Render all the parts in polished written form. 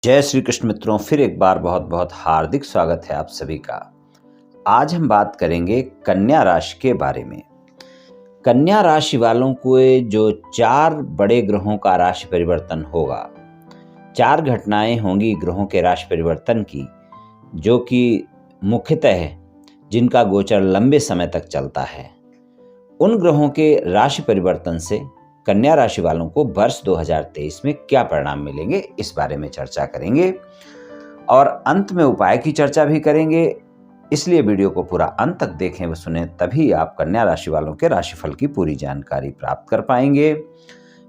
जय श्री कृष्ण मित्रों, फिर एक बार बहुत बहुत हार्दिक स्वागत है आप सभी का। आज हम बात करेंगे कन्या राशि के बारे में। कन्या राशि वालों को जो 4 बड़े ग्रहों का राशि परिवर्तन होगा, 4 घटनाएं होंगी ग्रहों के राशि परिवर्तन की, जो कि मुख्यतः है जिनका गोचर लंबे समय तक चलता है। उन ग्रहों के राशि परिवर्तन से कन्या राशि वालों को वर्ष 2023 में क्या परिणाम मिलेंगे, इस बारे में चर्चा करेंगे और अंत में उपाय की चर्चा भी करेंगे। इसलिए वीडियो को पूरा अंत तक देखें व सुने, तभी आप कन्या राशि वालों के राशिफल की पूरी जानकारी प्राप्त कर पाएंगे।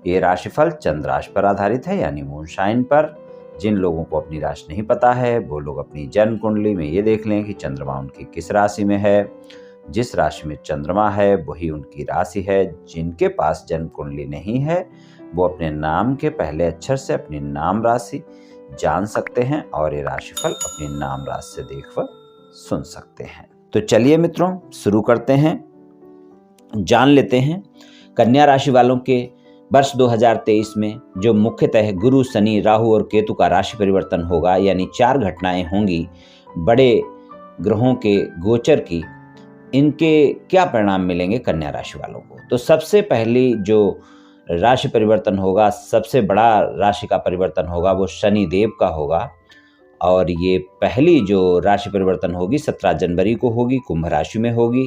ये राशिफल चंद्र राशि पर आधारित है, यानी मून साइन पर। जिन लोगों को अपनी राशि नहीं पता है वो लोग अपनी जन्म कुंडली में ये देख लें कि चंद्रमा उनकी किस राशि में है। जिस राशि में चंद्रमा है वही उनकी राशि है। जिनके पास जन्म कुंडली नहीं है वो अपने नाम के पहले अक्षर से अपनी नाम राशि जान सकते हैं और ये राशिफल अपनी नाम राशि से देख व सुन सकते हैं। तो चलिए मित्रों, शुरू करते हैं। जान लेते हैं कन्या राशि वालों के वर्ष 2023 में जो मुख्यतः गुरु, शनि, राहु और केतु का राशि परिवर्तन होगा, यानी 4 घटनाएं होंगी बड़े ग्रहों के गोचर की। इनके क्या परिणाम मिलेंगे कन्या राशि वालों को। तो सबसे पहली जो राशि परिवर्तन होगा, सबसे बड़ा राशि का परिवर्तन होगा, वो शनि देव का होगा। और ये पहली जो राशि परिवर्तन होगी 17 जनवरी को होगी, कुंभ राशि में होगी,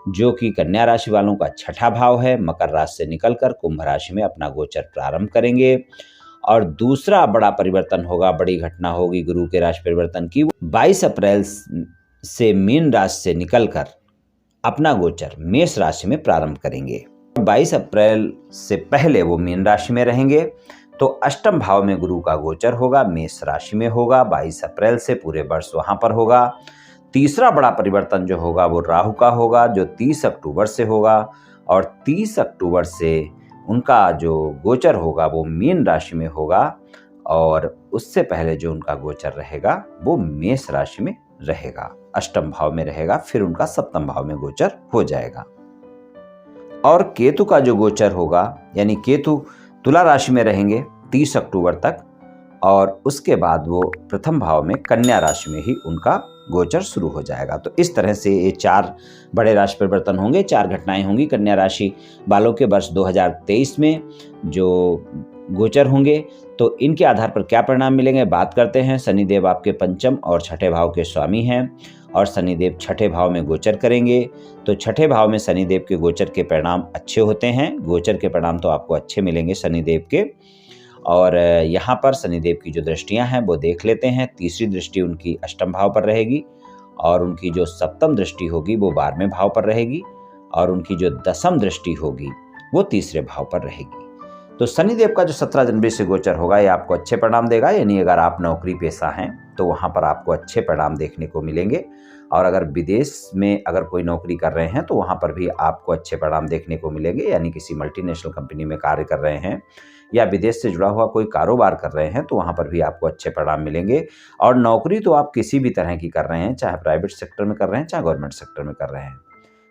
जो कि कन्या राशि वालों का 6ठा भाव है। मकर राशि से निकलकर कुंभ राशि में अपना गोचर प्रारंभ करेंगे। और दूसरा बड़ा परिवर्तन होगा, बड़ी घटना होगी गुरु के राशि परिवर्तन की, 22 अप्रैल से मीन राशि से निकलकर अपना गोचर मेष राशि में प्रारंभ करेंगे। 22 अप्रैल से पहले वो मीन राशि में रहेंगे, तो अष्टम भाव में गुरु का गोचर होगा, मेष राशि में होगा। 22 अप्रैल से पूरे वर्ष वहां पर होगा। तीसरा बड़ा परिवर्तन जो होगा वो राहु का होगा, जो 30 अक्टूबर से होगा। और 30 अक्टूबर से उनका जो गोचर होगा वो मीन राशि में होगा, और उससे पहले जो उनका गोचर रहेगा वो मेष राशि में रहेगा, अष्टम भाव में रहेगा। फिर उनका सप्तम भाव में गोचर हो जाएगा। और केतु का जो गोचर होगा, यानी केतु तुला राशि में रहेंगे 30 अक्टूबर तक, और उसके बाद वो प्रथम भाव में कन्या राशि में ही उनका गोचर शुरू हो जाएगा। तो इस तरह से ये 4 बड़े राशि परिवर्तन होंगे, 4 घटनाएं होंगी कन्या राशि वालों के वर्ष 2023 में जो गोचर होंगे। तो इनके आधार पर क्या परिणाम मिलेंगे, बात करते हैं। शनिदेव आपके पंचम और 6ठे भाव के स्वामी हैं, और शनिदेव 6ठे भाव में गोचर करेंगे। तो 6ठे भाव में शनिदेव के गोचर के परिणाम अच्छे होते हैं। गोचर के परिणाम तो आपको अच्छे मिलेंगे शनिदेव के। और यहाँ पर शनिदेव की जो दृष्टियां हैं वो देख लेते हैं। तीसरी दृष्टि उनकी अष्टम भाव पर रहेगी, और उनकी जो सप्तम दृष्टि होगी वो 12वें भाव पर रहेगी, और उनकी जो दसम दृष्टि होगी वो तीसरे भाव पर रहेगी। तो शनिदेव का जो 17 जनवरी से गोचर होगा ये आपको अच्छे परिणाम देगा, यानी अगर आप नौकरी पेशा हैं तो वहाँ पर आपको अच्छे परिणाम देखने को मिलेंगे। और अगर विदेश में अगर कोई नौकरी कर रहे हैं तो वहाँ पर भी आपको अच्छे परिणाम देखने को मिलेंगे, यानी किसी मल्टीनेशनल कंपनी में कार्य कर रहे हैं या विदेश से जुड़ा हुआ कोई कारोबार कर रहे हैं तो वहाँ पर भी आपको अच्छे परिणाम मिलेंगे। और नौकरी तो आप किसी भी तरह की कर रहे हैं, चाहे प्राइवेट सेक्टर में कर रहे हैं चाहे गवर्नमेंट सेक्टर में कर रहे हैं।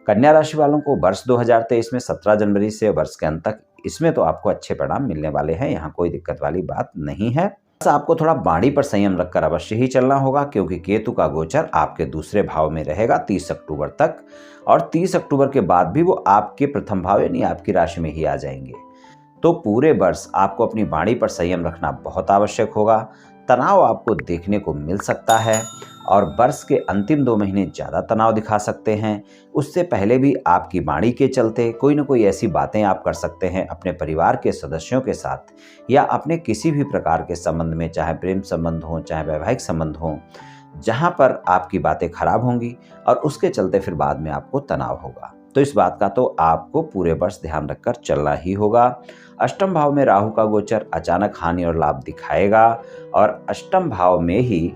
कन्या राशि वालों को वर्ष 2023 में 17 जनवरी से वर्ष के अंत तक इसमें तो आपको अच्छे परिणाम मिलने वाले हैं, यहाँ कोई दिक्कत वाली बात नहीं है। बस आपको थोड़ा बाड़ी पर संयम रखकर अवश्य ही चलना होगा, क्योंकि केतु का गोचर आपके दूसरे भाव में रहेगा 30 अक्टूबर तक, और 30 अक्टूबर के बाद भी वो आपके प्रथम भाव यानी आपकी राशि में ही आ जाएंगे। तो पूरे वर्ष आपको अपनी बाड़ी पर संयम रखना बहुत आवश्यक होगा। तनाव आपको देखने को मिल सकता है, और वर्ष के अंतिम 2 महीने ज़्यादा तनाव दिखा सकते हैं। उससे पहले भी आपकी वाणी के चलते कोई ना कोई ऐसी बातें आप कर सकते हैं अपने परिवार के सदस्यों के साथ, या अपने किसी भी प्रकार के संबंध में, चाहे प्रेम संबंध हो चाहे वैवाहिक संबंध हो, जहाँ पर आपकी बातें खराब होंगी और उसके चलते फिर बाद में आपको तनाव होगा। तो इस बात का तो आपको पूरे वर्ष ध्यान रखकर चलना ही होगा। अष्टम भाव में राहु का गोचर अचानक हानि और लाभ दिखाएगा, और अष्टम भाव में ही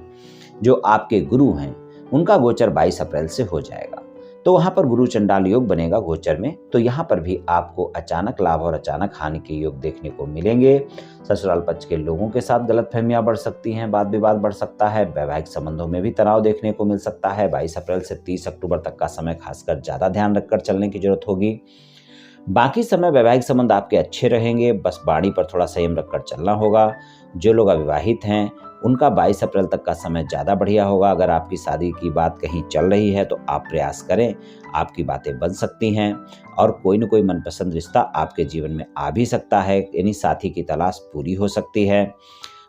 जो आपके गुरु हैं उनका गोचर 22 अप्रैल से हो जाएगा। तो वहाँ पर गुरु चंडाल योग बनेगा गोचर में, तो यहाँ पर भी आपको अचानक लाभ और अचानक हानि के योग देखने को मिलेंगे। ससुराल पक्ष के लोगों के साथ गलतफहमियां बढ़ सकती हैं, वाद विवाद बढ़ सकता है, वैवाहिक संबंधों में भी तनाव देखने को मिल सकता है। 22 अप्रैल से 30 अक्टूबर तक का समय खासकर ज़्यादा ध्यान रखकर चलने की जरूरत होगी। बाकी समय वैवाहिक संबंध आपके अच्छे रहेंगे, बस वाणी पर थोड़ा संयम रखकर चलना होगा। जो लोग अविवाहित हैं उनका 22 अप्रैल तक का समय ज़्यादा बढ़िया होगा। अगर आपकी शादी की बात कहीं चल रही है तो आप प्रयास करें, आपकी बातें बन सकती हैं और कोई न कोई मनपसंद रिश्ता आपके जीवन में आ भी सकता है, यानी साथी की तलाश पूरी हो सकती है।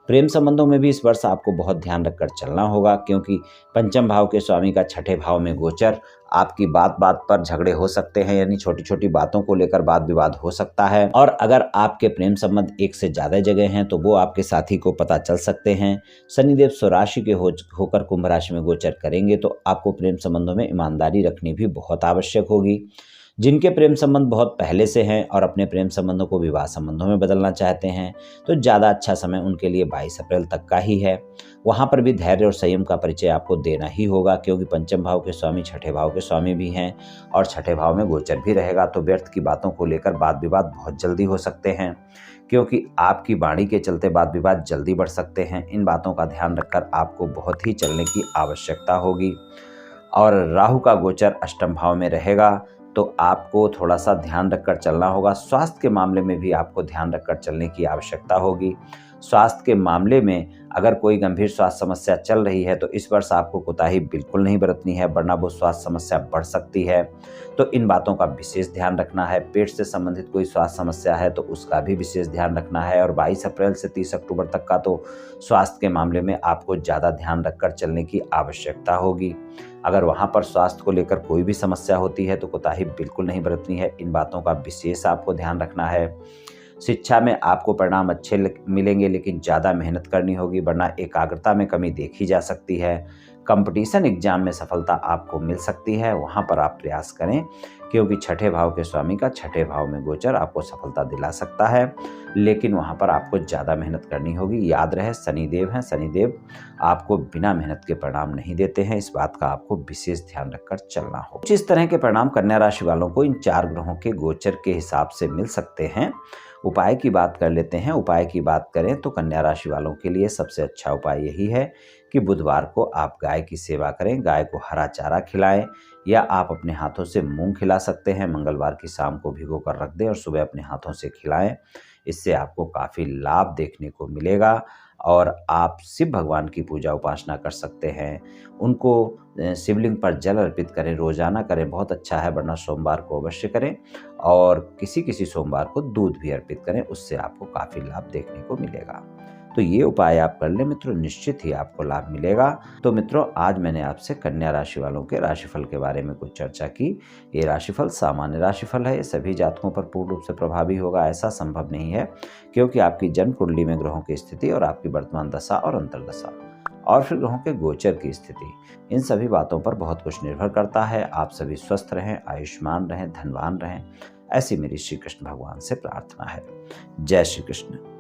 प्रेम संबंधों में भी इस वर्ष आपको बहुत ध्यान रखकर चलना होगा, क्योंकि पंचम भाव के स्वामी का छठे भाव में गोचर आपकी बात बात पर झगड़े हो सकते हैं, यानी छोटी छोटी बातों को लेकर वाद विवाद हो सकता है। और अगर आपके प्रेम संबंध एक से ज़्यादा जगह हैं तो वो आपके साथी को पता चल सकते हैं। शनिदेव स्वराशि के होकर कुंभ राशि में गोचर करेंगे तो आपको प्रेम संबंधों में ईमानदारी रखनी भी बहुत आवश्यक होगी। जिनके प्रेम संबंध बहुत पहले से हैं और अपने प्रेम संबंधों को विवाह संबंधों में बदलना चाहते हैं तो ज़्यादा अच्छा समय उनके लिए 22 अप्रैल तक का ही है। वहाँ पर भी धैर्य और संयम का परिचय आपको देना ही होगा, क्योंकि पंचम भाव के स्वामी छठे भाव के स्वामी भी हैं और छठे भाव में गोचर भी रहेगा। तो व्यर्थ की बातों को लेकर वाद विवाद बहुत जल्दी हो सकते हैं, क्योंकि आपकी वाणी के चलते वाद विवाद जल्दी बढ़ सकते हैं। इन बातों का ध्यान रखकर आपको बहुत ही चलने की आवश्यकता होगी। और राहु का गोचर अष्टम भाव में रहेगा तो आपको थोड़ा सा ध्यान रखकर चलना होगा। स्वास्थ्य के मामले में भी आपको ध्यान रखकर चलने की आवश्यकता होगी। स्वास्थ्य के मामले में अगर कोई गंभीर स्वास्थ्य समस्या चल रही है तो इस वर्ष आपको कोताही बिल्कुल नहीं बरतनी है, वरना वो स्वास्थ्य समस्या बढ़ सकती है। तो इन बातों का विशेष ध्यान रखना है। पेट से संबंधित कोई स्वास्थ्य समस्या है तो उसका भी विशेष ध्यान रखना है। और 22 अप्रैल से 30 अक्टूबर तक का तो स्वास्थ्य के मामले में आपको ज़्यादा ध्यान रखकर चलने की आवश्यकता होगी। अगर वहाँ पर स्वास्थ्य को लेकर कोई भी समस्या होती है तो कोताही बिल्कुल नहीं बरतनी है। इन बातों का विशेष आपको ध्यान रखना है। शिक्षा में आपको परिणाम अच्छे मिलेंगे, लेकिन ज़्यादा मेहनत करनी होगी, वरना एकाग्रता में कमी देखी जा सकती है। कंपटीशन एग्जाम में सफलता आपको मिल सकती है, वहाँ पर आप प्रयास करें, क्योंकि छठे भाव के स्वामी का छठे भाव में गोचर आपको सफलता दिला सकता है, लेकिन वहाँ पर आपको ज़्यादा मेहनत करनी होगी। याद रहे शनिदेव हैं, शनिदेव आपको बिना मेहनत के परिणाम नहीं देते हैं। इस बात का आपको विशेष ध्यान रखकर चलना होगा। कुछ इस तरह के परिणाम कन्या राशि वालों को इन 4 ग्रहों के गोचर के हिसाब से मिल सकते हैं। उपाय की बात कर लेते हैं। उपाय की बात करें तो कन्या राशि वालों के लिए सबसे अच्छा उपाय यही है कि बुधवार को आप गाय की सेवा करें, गाय को हरा चारा खिलाएं, या आप अपने हाथों से मूंग खिला सकते हैं। मंगलवार की शाम को भिगो कर रख दें और सुबह अपने हाथों से खिलाएं। इससे आपको काफ़ी लाभ देखने को मिलेगा। और आप शिव भगवान की पूजा उपासना कर सकते हैं। उनको शिवलिंग पर जल अर्पित करें, रोजाना करें, बहुत अच्छा है, वरना सोमवार को अवश्य करें। और किसी सोमवार को दूध भी अर्पित करें, उससे आपको काफ़ी लाभ देखने को मिलेगा। तो ये उपाय आप कर लें मित्रों, निश्चित ही आपको लाभ मिलेगा। तो मित्रों, आज मैंने आपसे कन्या राशि वालों के राशिफल के बारे में कुछ चर्चा की। ये राशिफल सामान्य राशिफल है, ये सभी जातकों पर पूर्ण रूप से प्रभावी होगा ऐसा संभव नहीं है, क्योंकि आपकी जन्म कुंडली में ग्रहों की स्थिति और आपकी वर्तमान दशा और अंतर्दशा और फिर ग्रहों के गोचर की स्थिति, इन सभी बातों पर बहुत कुछ निर्भर करता है। आप सभी स्वस्थ रहें, आयुष्मान रहें, धनवान रहें, ऐसी मेरी श्री कृष्ण भगवान से प्रार्थना है। जय श्री कृष्ण।